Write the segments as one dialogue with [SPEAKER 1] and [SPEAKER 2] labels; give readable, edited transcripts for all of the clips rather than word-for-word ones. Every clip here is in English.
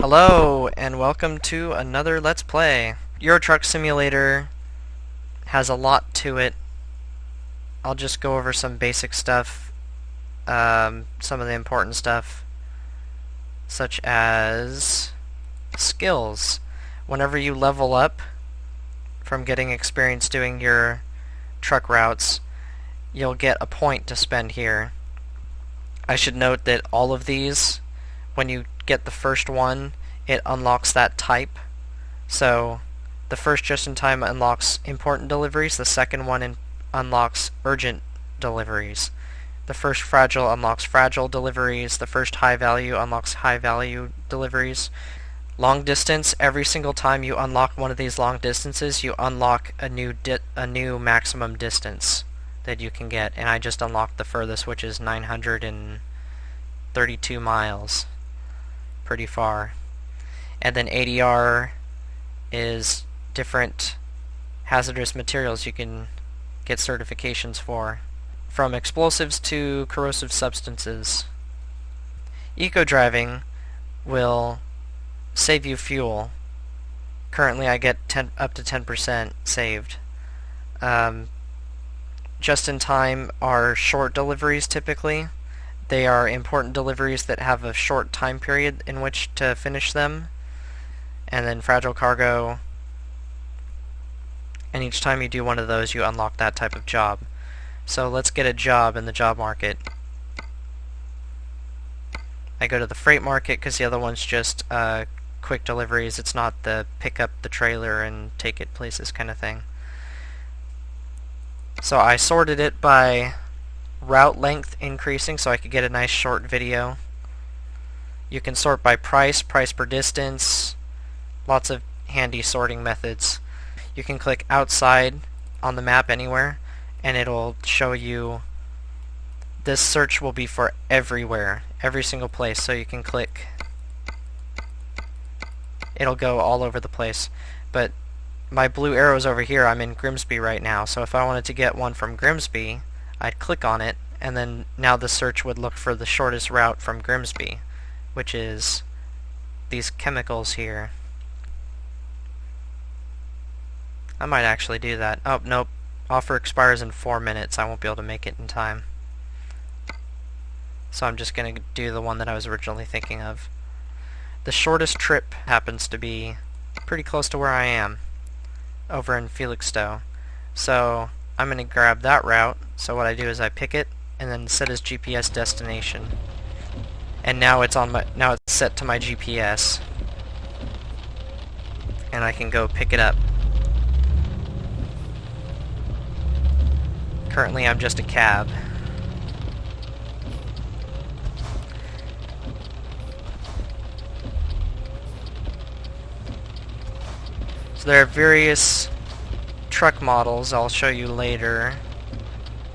[SPEAKER 1] Hello, and welcome to another Let's Play. Euro Truck Simulator has a lot to it. I'll just go over some basic stuff, some of the important stuff, such as skills. Whenever you level up from getting experience doing your truck routes, you'll get a point to spend here. I should note that all of these, when you get the first one, it unlocks that type. So the first just-in-time unlocks important deliveries, the second one unlocks urgent deliveries. The first fragile unlocks fragile deliveries, the first high value unlocks high value deliveries. Long distance, every single time you unlock one of these long distances, you unlock a new maximum distance that you can get, and I just unlocked the furthest, which is 932 miles. Pretty far. And then ADR is different hazardous materials you can get certifications for, from explosives to corrosive substances. Eco-driving will save you fuel. Currently I get up to 10% saved. Just in time are short deliveries typically. They are important deliveries that have a short time period in which to finish them. And then fragile cargo. And each time you do one of those, you unlock that type of job. So let's get a job in the job market. I go to the freight market because the other one's just quick deliveries. It's not the pick up the trailer and take it places kind of thing. So I sorted it by route length increasing so I could get a nice short video. You can sort by price per distance, lots of handy sorting methods. You can click outside on the map anywhere and it'll show you, this search will be for everywhere, every single place, so you can click, it'll go all over the place. But my blue arrow's over here, I'm in Grimsby right now, so if I wanted to get one from Grimsby, I'd click on it, and then now the search would look for the shortest route from Grimsby, which is these chemicals here. I might actually do that. Oh, nope. Offer expires in 4 minutes. I won't be able to make it in time. So I'm just going to do the one that I was originally thinking of. The shortest trip happens to be pretty close to where I am, over in Felixstowe. So I'm going to grab that route. So what I do is I pick it and then set as GPS destination. And now it's set to my GPS. And I can go pick it up. Currently I'm just a cab. So there are various truck models I'll show you later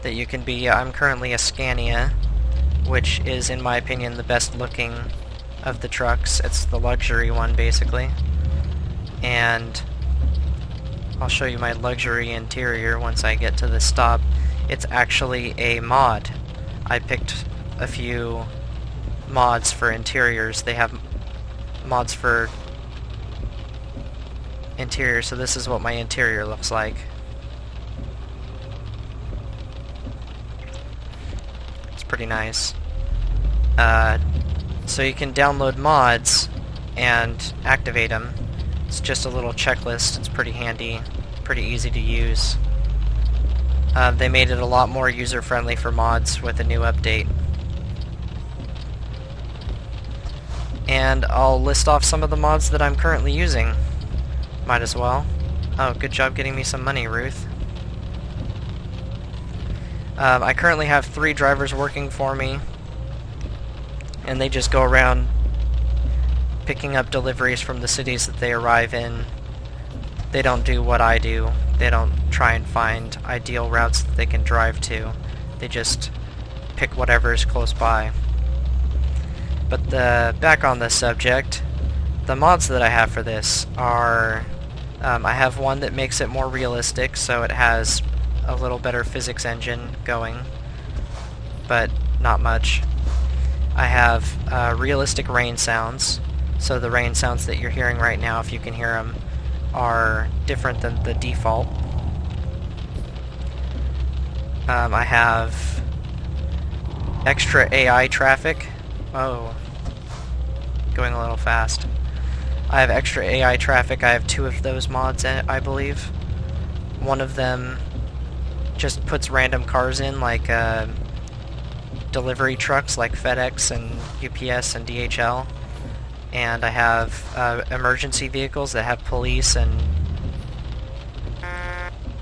[SPEAKER 1] that you can be. I'm currently a Scania, which is in my opinion the best looking of the trucks. It's the luxury one basically, and I'll show you my luxury interior once I get to the stop. It's actually a mod. I picked a few mods for interiors. They have mods for interior, so this is what my interior looks like. It's pretty nice. So you can download mods and activate them. It's just a little checklist. It's pretty handy, pretty easy to use. They made it a lot more user-friendly for mods with a new update. And I'll list off some of the mods that I'm currently using. Might as well. Oh, good job getting me some money, Ruth. I currently have 3 drivers working for me, and they just go around picking up deliveries from the cities that they arrive in. They don't do what I do. They don't try and find ideal routes that they can drive to. They just pick whatever is close by. But back on this subject, the mods that I have for this are, I have one that makes it more realistic, so it has a little better physics engine going, but not much. I have realistic rain sounds, So the rain sounds that you're hearing right now, if you can hear them, are different than the default. I have extra AI traffic. Oh, going a little fast. I have extra AI traffic. I have 2 of those mods, I believe. One of them just puts random cars in, like delivery trucks like FedEx and UPS and DHL. And I have emergency vehicles that have police and...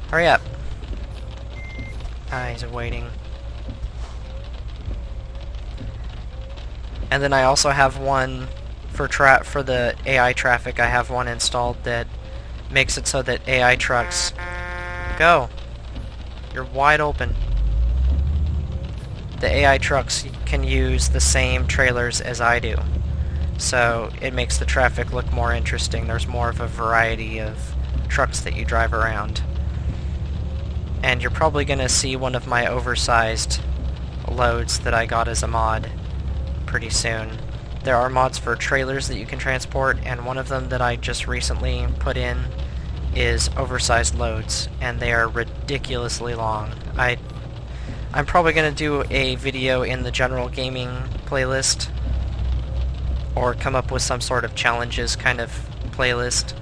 [SPEAKER 1] Hurry up! Ah, he's waiting. And then I also have one for the AI traffic. I have one installed that makes it so that AI trucks go. You're wide open. The AI trucks can use the same trailers as I do. So it makes the traffic look more interesting. There's more of a variety of trucks that you drive around. And you're probably going to see one of my oversized loads that I got as a mod pretty soon. There are mods for trailers that you can transport, and one of them that I just recently put in is oversized loads, and they are ridiculously long. I'm probably going to do a video in the general gaming playlist, or come up with some sort of challenges kind of playlist,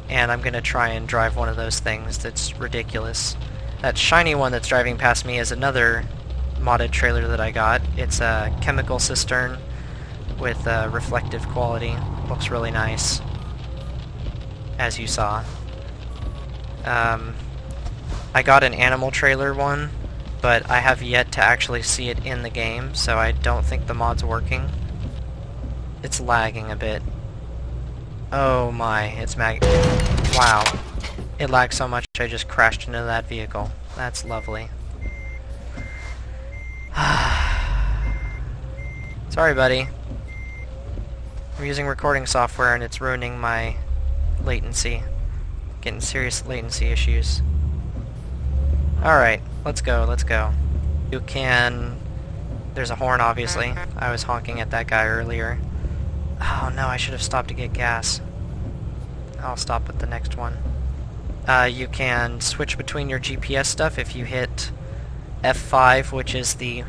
[SPEAKER 1] and I'm going to try and drive one of those things that's ridiculous. That shiny one that's driving past me is another modded trailer that I got. It's a chemical cistern with reflective quality. Looks really nice, as you saw. I got an animal trailer one, but I have yet to actually see it in the game, so I don't think the mod's working. It's lagging a bit. Oh my, it's wow. It lagged so much I just crashed into that vehicle. That's lovely. Sorry, buddy. I'm using recording software and it's ruining my latency. Getting serious latency issues. Alright, let's go, let's go. You can... There's a horn, obviously. I was honking at that guy earlier. Oh no, I should have stopped to get gas. I'll stop with the next one. You can switch between your GPS stuff if you hit F5, which is the...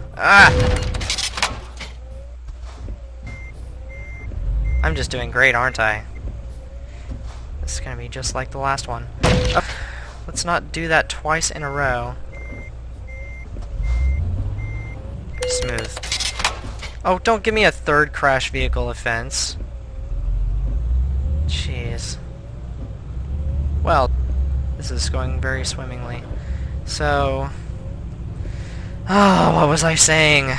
[SPEAKER 1] I'm just doing great, aren't I? This is gonna be just like the last one. Let's not do that twice in a row. Smooth. Oh, don't give me a third crash vehicle offense. Jeez. Well, this is going very swimmingly. So... Oh, what was I saying?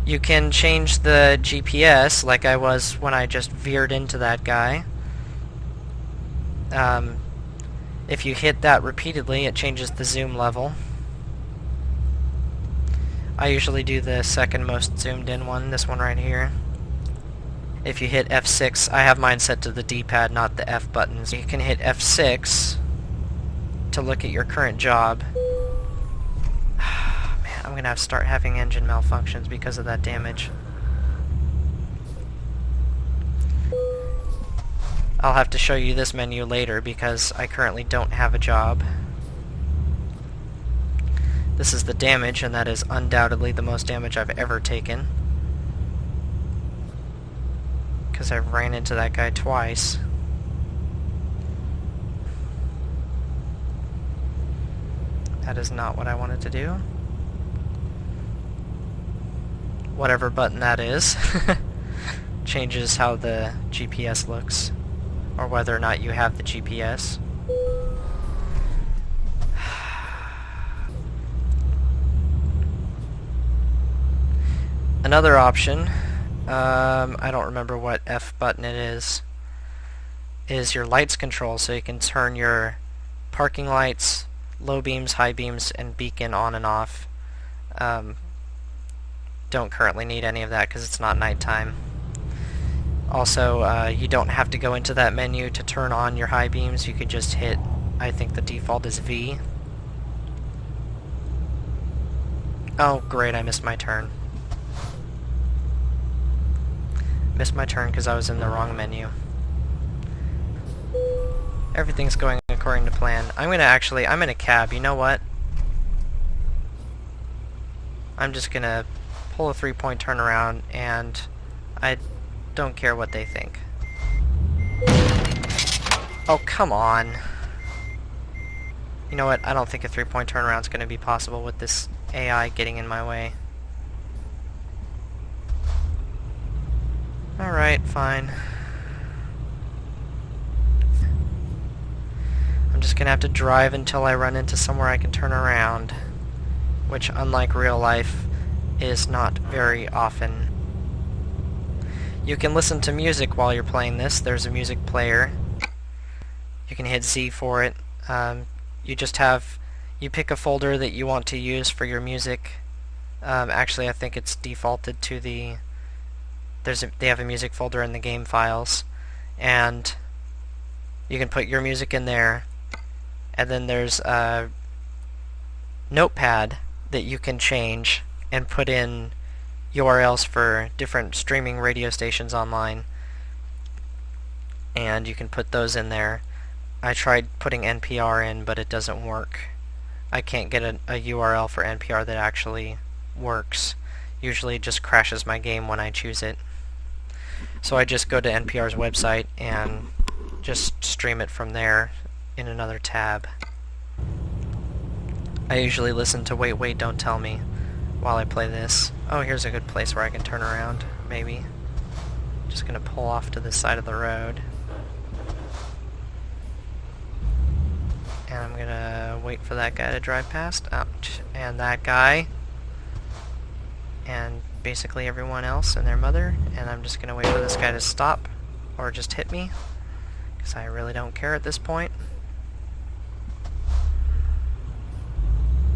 [SPEAKER 1] You can change the GPS, like I was when I just veered into that guy. If you hit that repeatedly, it changes the zoom level. I usually do the second most zoomed in one, this one right here. If you hit F6, I have mine set to the D-pad, not the F buttons. You can hit F6 to look at your current job. Man, I'm gonna have to start having engine malfunctions because of that damage. I'll have to show you this menu later because I currently don't have a job. This is the damage, and that is undoubtedly the most damage I've ever taken. Because I ran into that guy twice. That is not what I wanted to do. Whatever button that is changes how the GPS looks, or whether or not you have the GPS. Another option, I don't remember what F button it is your lights control, so you can turn your parking lights, low beams, high beams, and beacon on and off. Don't currently need any of that because it's not nighttime. Also, you don't have to go into that menu to turn on your high beams. You could just hit, I think the default is V. Oh great, I missed my turn. Missed my turn because I was in the wrong menu. Everything's going according to plan. I'm in a cab, you know what? I'm just gonna pull a 3-point turnaround, and I don't care what they think. Oh, come on. You know what? I don't think a 3-point turnaround is gonna be possible with this AI getting in my way. Alright, fine. I'm just gonna have to drive until I run into somewhere I can turn around, which, unlike real life, is not very often. You can listen to music while you're playing this. There's a music player. You can hit Z for it. You pick a folder that you want to use for your music. Actually, I think it's defaulted to the... They have a music folder in the game files, and you can put your music in there, and then there's a notepad that you can change and put in URLs for different streaming radio stations online, and you can put those in there. I tried putting NPR in, but it doesn't work. I can't get a URL for NPR that actually works. Usually it just crashes my game when I choose it. So I just go to NPR's website and just stream it from there in another tab. I usually listen to Wait, Wait, Don't Tell Me while I play this. Oh, here's a good place where I can turn around, maybe. Just gonna pull off to the side of the road. And I'm gonna wait for that guy to drive past. And that guy. And basically everyone else and their mother. And I'm just gonna wait for this guy to stop or just hit me, because I really don't care at this point.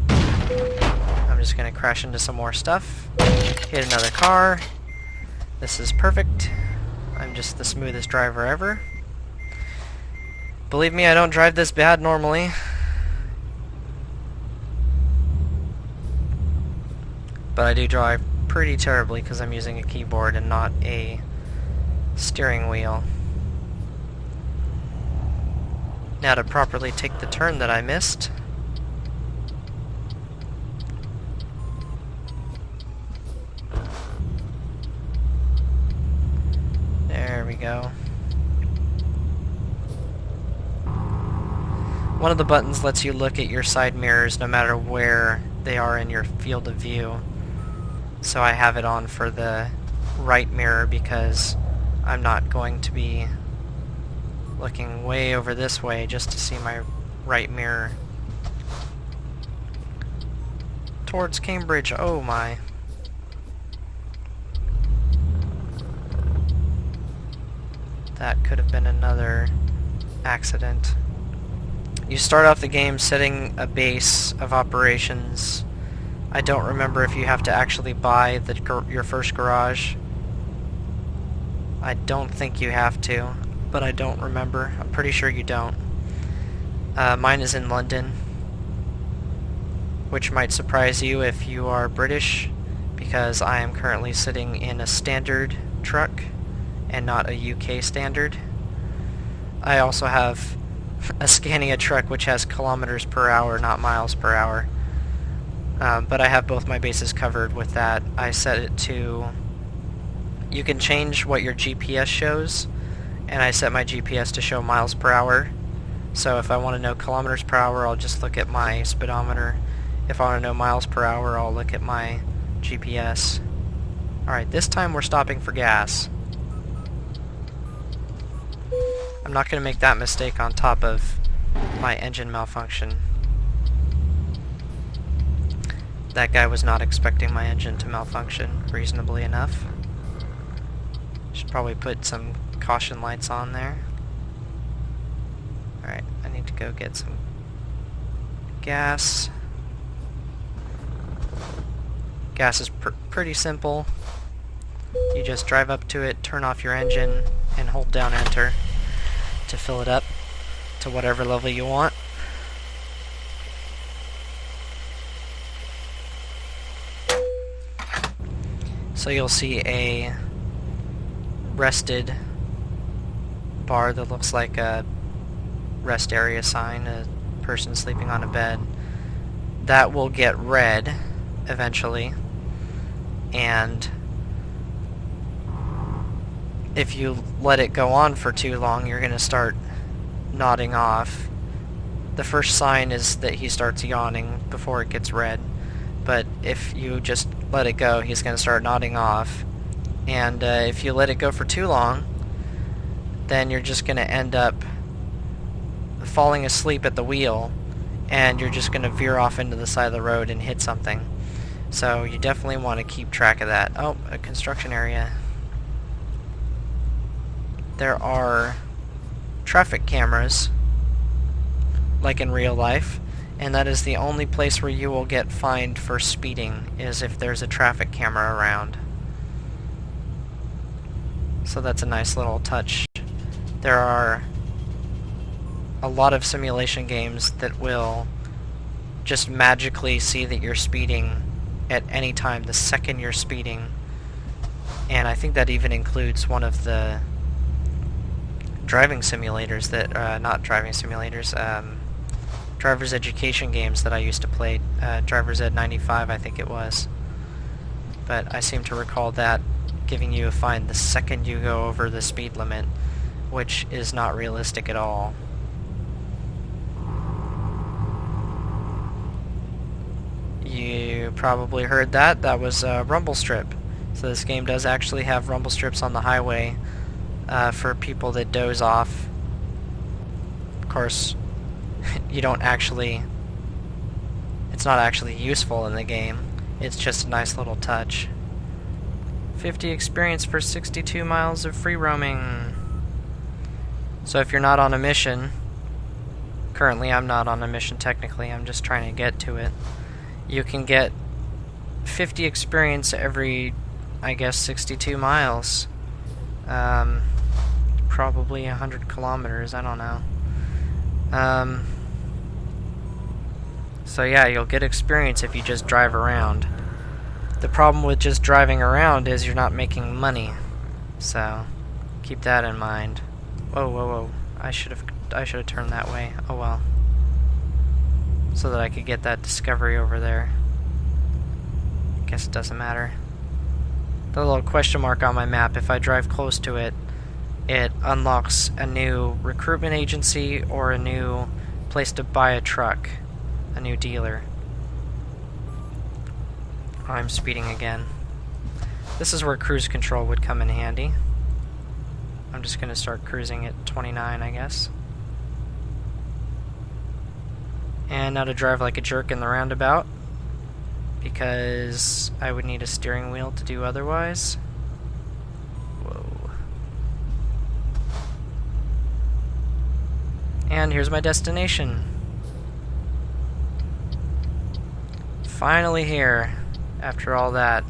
[SPEAKER 1] I'm just gonna crash into some more stuff, hit another car. This is perfect. I'm just the smoothest driver ever. Believe me, I don't drive this bad normally. But I do drive pretty terribly because I'm using a keyboard and not a steering wheel. Now to properly take the turn that I missed. There we go. One of the buttons lets you look at your side mirrors no matter where they are in your field of view. So I have it on for the right mirror because I'm not going to be looking way over this way just to see my right mirror. Towards Cambridge, oh my. That could have been another accident. You start off the game setting a base of operations. I don't remember if you have to actually buy your first garage. I don't think you have to, but I don't remember. I'm pretty sure you don't. Mine is in London, which might surprise you if you are British, because I am currently sitting in a standard truck and not a UK standard. I also have a Scania truck which has kilometers per hour, not miles per hour. But I have both my bases covered with that. I set it to... You can change what your GPS shows, and I set my GPS to show miles per hour. So if I want to know kilometers per hour, I'll just look at my speedometer. If I want to know miles per hour, I'll look at my GPS. Alright, this time we're stopping for gas. I'm not going to make that mistake on top of my engine malfunction. That guy was not expecting my engine to malfunction, reasonably enough. Should probably put some caution lights on there. Alright, I need to go get some gas. Gas is pretty simple. You just drive up to it, turn off your engine, and hold down enter to fill it up to whatever level you want. So you'll see a rested bar that looks like a rest area sign, a person sleeping on a bed, that will get red eventually, and if you let it go on for too long, you're going to start nodding off. The first sign is that he starts yawning before it gets red, but if you just let it go, he's going to start nodding off. And if you let it go for too long, then you're just going to end up falling asleep at the wheel, and you're just going to veer off into the side of the road and hit something. So you definitely want to keep track of that. Oh, a construction area. There are traffic cameras, like in real life, and that is the only place where you will get fined for speeding, is if there's a traffic camera around. So that's a nice little touch. There are a lot of simulation games that will just magically see that you're speeding at any time the second you're speeding, and I think that even includes one of the driving simulators that, not driving simulators, driver's education games that I used to play, Driver's Ed 95 I think it was. But I seem to recall that giving you a fine the second you go over the speed limit, which is not realistic at all. You probably heard that. That was a rumble strip. So this game does actually have rumble strips on the highway for people that doze off. Of course, you don't actually... it's not actually useful in the game. It's just a nice little touch. 50 experience for 62 miles of free roaming. So if you're not on a mission, currently I'm not on a mission technically, I'm just trying to get to it, you can get 50 experience every, I guess, 62 miles. Probably 100 kilometers, I don't know. So yeah, you'll get experience if you just drive around. The problem with just driving around is you're not making money. So keep that in mind. Whoa, whoa, whoa. I should have turned that way. Oh well. So that I could get that discovery over there. Guess it doesn't matter. The little question mark on my map, if I drive close to it, it unlocks a new recruitment agency or a new place to buy a truck. A new dealer. I'm speeding again. This is where cruise control would come in handy. I'm just going to start cruising at 29, I guess. And now to drive like a jerk in the roundabout, because I would need a steering wheel to do otherwise. Whoa. And here's my destination. Finally here, after all that.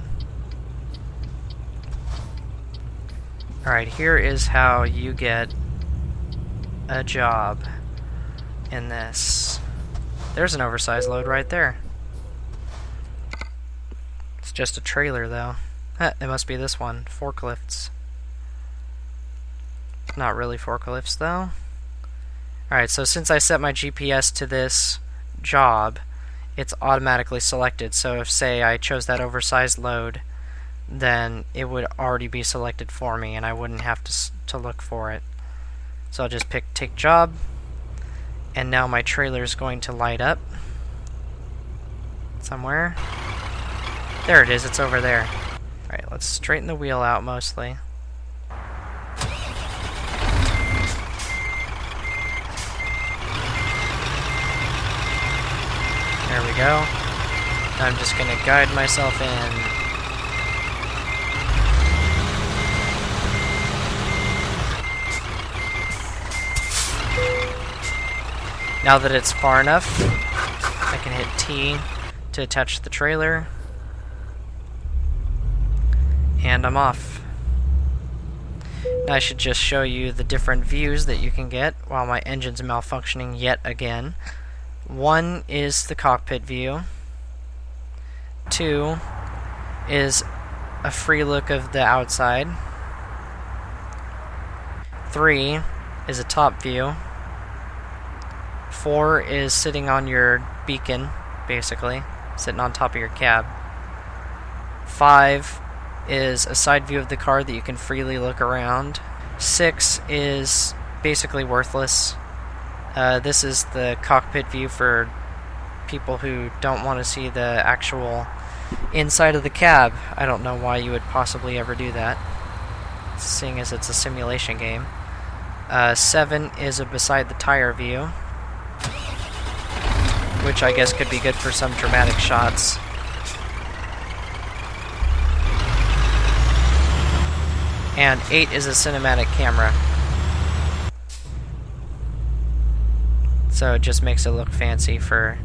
[SPEAKER 1] Alright, here is how you get a job in this. There's an oversized load right there. It's just a trailer, though. It must be this one. Forklifts. Not really forklifts, though. Alright, so since I set my GPS to this job, it's automatically selected. So if, say, I chose that oversized load, then it would already be selected for me, and I wouldn't have to look for it. So I'll just pick Take Job, and now my trailer is going to light up somewhere. There it is, it's over there. Alright, let's straighten the wheel out mostly. There we go. I'm just going to guide myself in. Now that it's far enough, I can hit T to attach the trailer. And I'm off. Now I should just show you the different views that you can get while my engine's malfunctioning yet again. One is the cockpit view. Two is a free look of the outside. 3 is a top view. 4 is sitting on your beacon, basically, sitting on top of your cab. 5 is a side view of the car that you can freely look around. 6 is basically worthless. This is the cockpit view for people who don't want to see the actual inside of the cab. I don't know why you would possibly ever do that, seeing as it's a simulation game. 7 is a beside the tire view, which I guess could be good for some dramatic shots. And 8 is a cinematic camera. So it just makes it look fancy for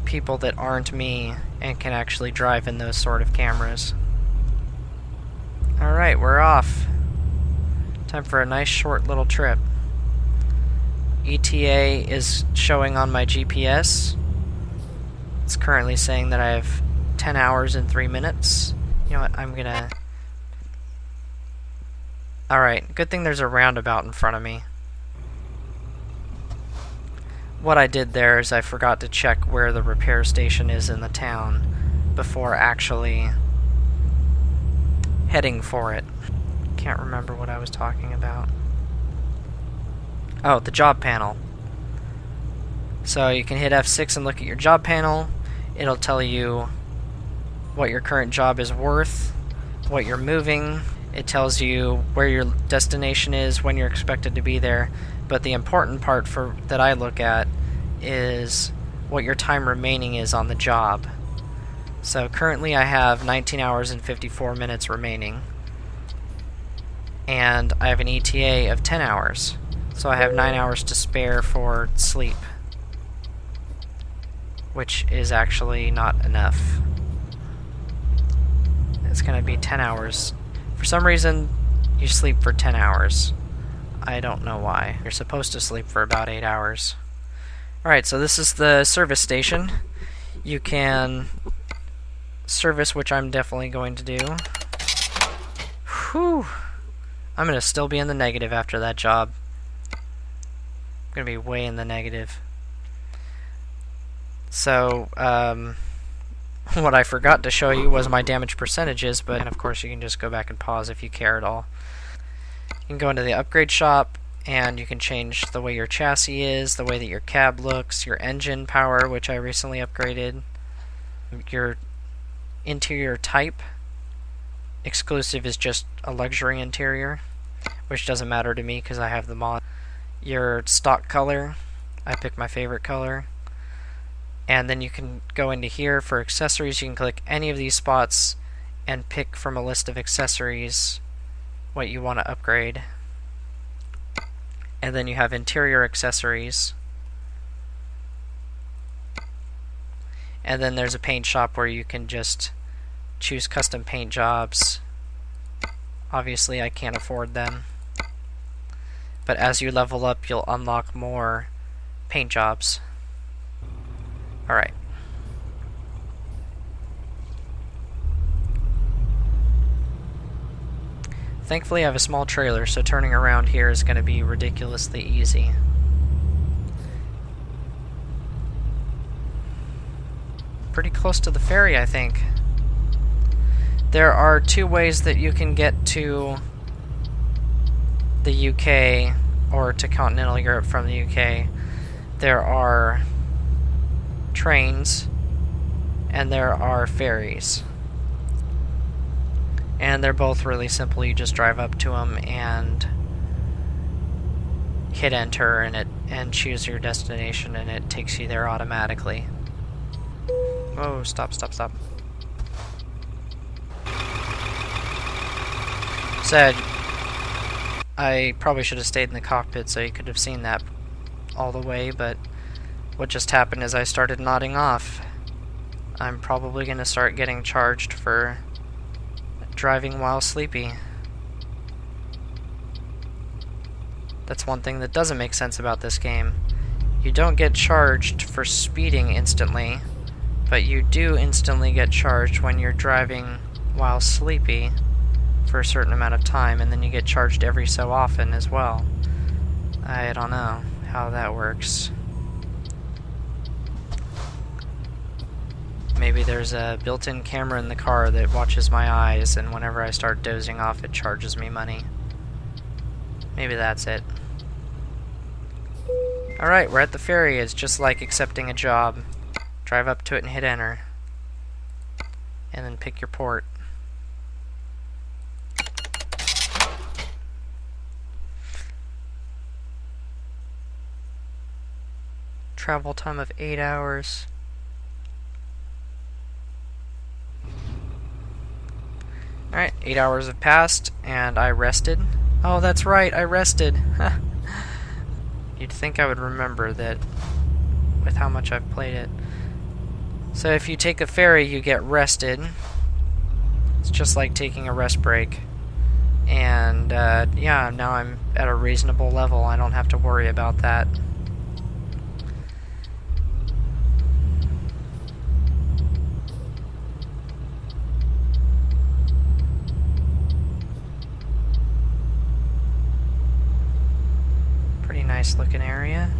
[SPEAKER 1] people that aren't me and can actually drive in those sort of cameras. Alright, we're off. Time for a nice short little trip. ETA is showing on my GPS. It's currently saying that I have 10 hours and 3 minutes. You know what, I'm gonna... Alright, good thing there's a roundabout in front of me. What I did there is I forgot to check where the repair station is in the town before actually heading for it. Can't remember what I was talking about. Oh, the job panel. So you can hit F6 and look at your job panel. It'll tell you what your current job is worth, what you're moving. It tells you where your destination is, when you're expected to be there. But the important part that I look at is what your time remaining is on the job. So currently I have 19 hours and 54 minutes remaining. And I have an ETA of 10 hours. So I have 9 hours to spare for sleep, which is actually not enough. It's going to be 10 hours. For some reason, you sleep for 10 hours. I don't know why. You're supposed to sleep for about 8 hours. Alright, so this is the service station. You can service, which I'm definitely going to do. Whew! I'm going to still be in the negative after that job. I'm going to be way in the negative. So, what I forgot to show you was my damage percentages, but and of course you can just go back and pause if you care at all. You can go into the upgrade shop, and you can change the way your chassis is, the way that your cab looks, your engine power, which I recently upgraded, your interior type. Exclusive is just a luxury interior, which doesn't matter to me because I have the mod. Your stock color, I pick my favorite color. And then you can go into here for accessories. You can click any of these spots and pick from a list of accessories what you want to upgrade. And then you have interior accessories. And then there's a paint shop where you can just choose custom paint jobs. Obviously I can't afford them, but as you level up you'll unlock more paint jobs. Alright. Thankfully I have a small trailer, so turning around here is going to be ridiculously easy. Pretty close to the ferry, I think. There are 2 ways that you can get to the UK or to continental Europe from the UK. There are trains and there are ferries. And they're both really simple. You just drive up to them and hit enter and choose your destination, and it takes you there automatically. Whoa, stop, stop, stop. Said I probably should have stayed in the cockpit so you could have seen that all the way, but what just happened is I started nodding off. I'm probably going to start getting charged for driving while sleepy. That's one thing that doesn't make sense about this game. You don't get charged for speeding instantly, but you do instantly get charged when you're driving while sleepy for a certain amount of time, and then you get charged every so often as well. I don't know how that works. Maybe there's a built-in camera in the car that watches my eyes, and whenever I start dozing off, it charges me money. Maybe that's it. Alright, we're at the ferry. It's just like accepting a job. Drive up to it and hit enter. And then pick your port. Travel time of 8 hours. Alright, 8 hours have passed, and I rested. Oh, that's right, I rested. You'd think I would remember that with how much I've played it. So if you take a ferry, you get rested. It's just like taking a rest break. And yeah, now I'm at a reasonable level. I don't have to worry about that. Pretty nice looking area.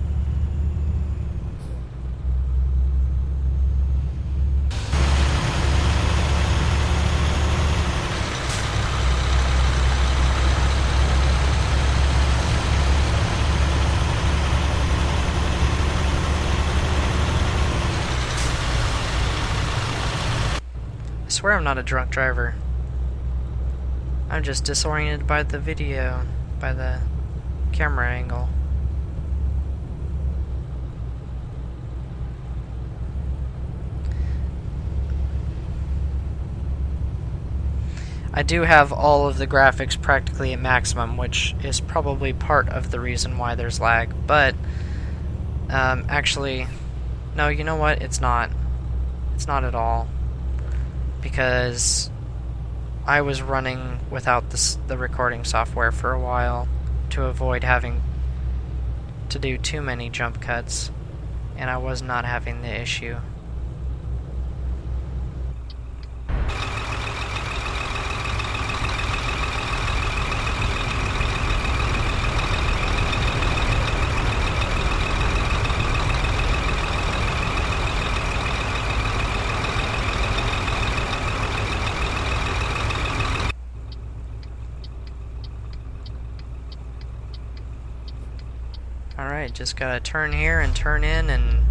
[SPEAKER 1] I swear I'm not a drunk driver. I'm just disoriented by the video, by the camera angle. I do have all of the graphics practically at maximum, which is probably part of the reason why there's lag, but actually, no, you know what? It's not. It's not at all. Because I was running without the recording software for a while to avoid having to do too many jump cuts, and I was not having the issue. Alright, just gotta turn here and turn in, and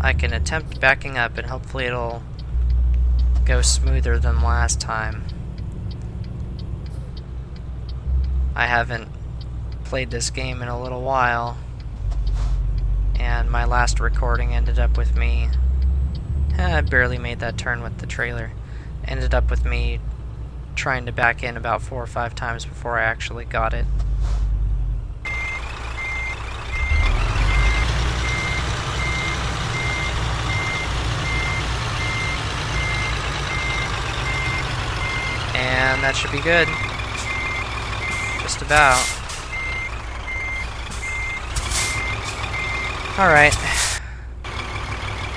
[SPEAKER 1] I can attempt backing up, and hopefully it'll go smoother than last time. I haven't played this game in a little while, and my last recording ended up with me... I barely made that turn with the trailer. Ended up with me trying to back in about 4 or 5 times before I actually got it. And that should be good. Just about. Alright.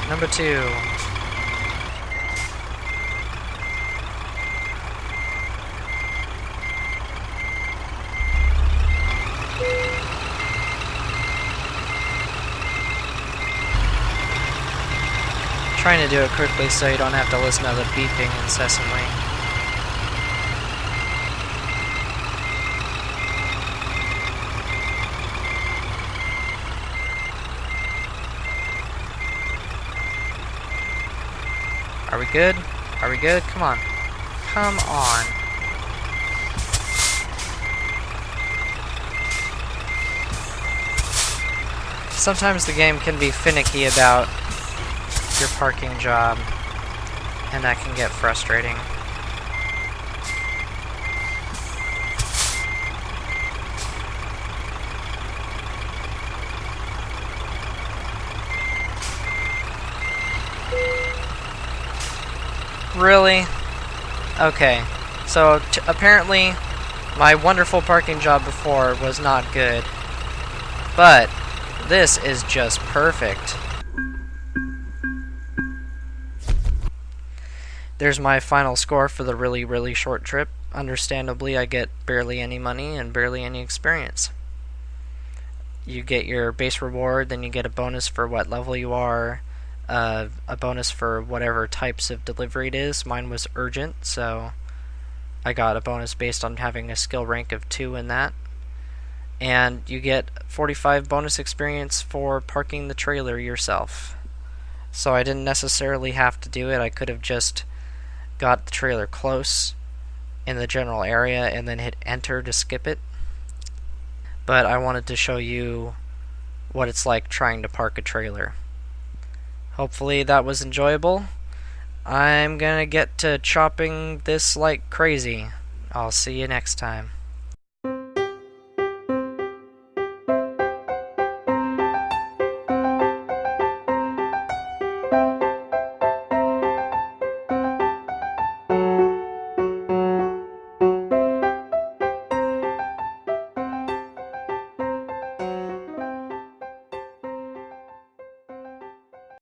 [SPEAKER 1] Number 2. Trying to do it quickly so you don't have to listen to the beeping incessantly. Are we good? Are we good? Come on. Come on. Sometimes the game can be finicky about your parking job, and that can get frustrating. Really? Okay. So, apparently, my wonderful parking job before was not good. But, this is just perfect. There's my final score for the really, really short trip. understandably, I get barely any money and barely any experience. You get your base reward, then you get a bonus for what level you are, a bonus for whatever types of delivery it is. Mine was urgent, so I got a bonus based on having a skill rank of 2 in that. And you get 45 bonus experience for parking the trailer yourself. So I didn't necessarily have to do it. I could have just got the trailer close in the general area and then hit enter to skip it. But I wanted to show you what it's like trying to park a trailer. Hopefully that was enjoyable. I'm gonna get to chopping this like crazy. I'll see you next time.